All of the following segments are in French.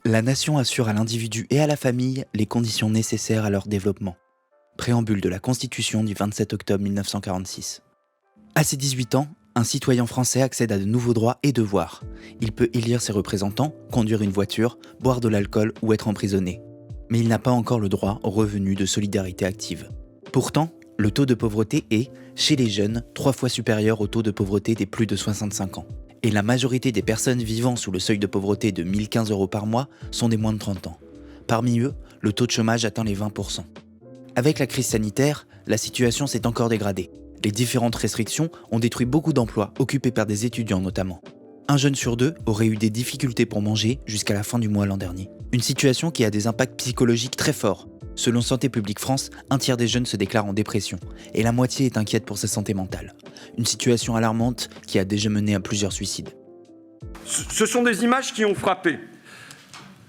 La nation assure à l'individu et à la famille les conditions nécessaires à leur développement. Préambule de la Constitution du 27 octobre 1946. À ses 18 ans, un citoyen français accède à de nouveaux droits et devoirs. Il peut élire ses représentants, conduire une voiture, boire de l'alcool ou être emprisonné. Mais il n'a pas encore le droit au revenu de solidarité active. Pourtant, le taux de pauvreté est, chez les jeunes, 3 fois supérieur au taux de pauvreté des plus de 65 ans. Et la majorité des personnes vivant sous le seuil de pauvreté de 1 015 € par mois sont des moins de 30 ans. Parmi eux, le taux de chômage atteint les 20%. Avec la crise sanitaire, la situation s'est encore dégradée. Les différentes restrictions ont détruit beaucoup d'emplois, occupés par des étudiants notamment. Un jeune sur 2 aurait eu des difficultés pour manger jusqu'à la fin du mois l'an dernier. Une situation qui a des impacts psychologiques très forts. Selon Santé publique France, un tiers des jeunes se déclarent en dépression, et la moitié est inquiète pour sa santé mentale. Une situation alarmante qui a déjà mené à plusieurs suicides. Ce sont des images qui ont frappé.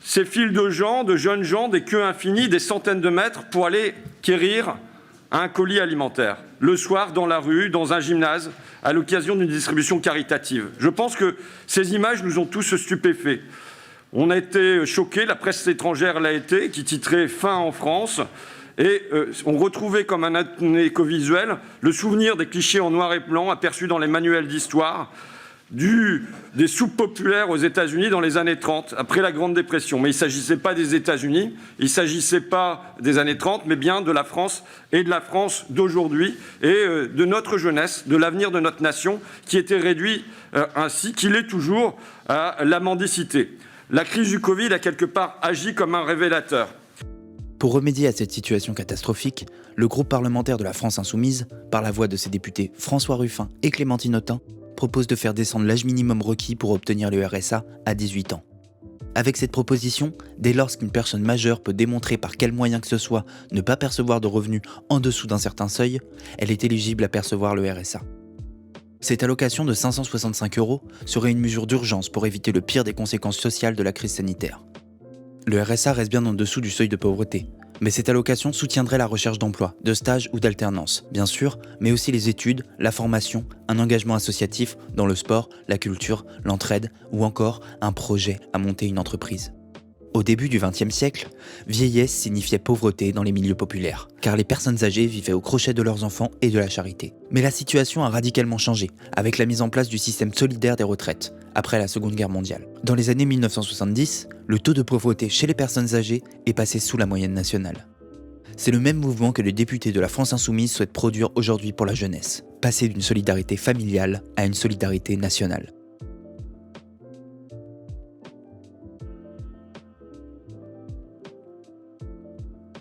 Ces files de gens, de jeunes gens, des queues infinies, des centaines de mètres pour aller quérir un colis alimentaire. Le soir, dans la rue, dans un gymnase, à l'occasion d'une distribution caritative. Je pense que ces images nous ont tous stupéfaits. On a été choqués, la presse étrangère l'a été, qui titrait « Faim en France ». Et on retrouvait comme un éco-visuel le souvenir des clichés en noir et blanc aperçus dans les manuels d'histoire des soupes populaires aux États-Unis dans les années 30, après la Grande Dépression. Mais il ne s'agissait pas des États-Unis, il ne s'agissait pas des années 30, mais bien de la France et de la France d'aujourd'hui et de notre jeunesse, de l'avenir de notre nation, qui était réduit ainsi, qu'il est toujours, à la mendicité. La crise du Covid a quelque part agi comme un révélateur. Pour remédier à cette situation catastrophique, le groupe parlementaire de la France Insoumise, par la voix de ses députés François Ruffin et Clémentine Autain, propose de faire descendre l'âge minimum requis pour obtenir le RSA à 18 ans. Avec cette proposition, dès lors qu'une personne majeure peut démontrer par quel moyen que ce soit ne pas percevoir de revenus en dessous d'un certain seuil, elle est éligible à percevoir le RSA. Cette allocation de 565 € serait une mesure d'urgence pour éviter le pire des conséquences sociales de la crise sanitaire. Le RSA reste bien en dessous du seuil de pauvreté, mais cette allocation soutiendrait la recherche d'emploi, de stage ou d'alternance, bien sûr, mais aussi les études, la formation, un engagement associatif dans le sport, la culture, l'entraide ou encore un projet à monter une entreprise. Au début du XXe siècle, vieillesse signifiait pauvreté dans les milieux populaires, car les personnes âgées vivaient au crochet de leurs enfants et de la charité. Mais la situation a radicalement changé, avec la mise en place du système solidaire des retraites, après la Seconde Guerre mondiale. Dans les années 1970, le taux de pauvreté chez les personnes âgées est passé sous la moyenne nationale. C'est le même mouvement que les députés de la France Insoumise souhaitent produire aujourd'hui pour la jeunesse, passer d'une solidarité familiale à une solidarité nationale.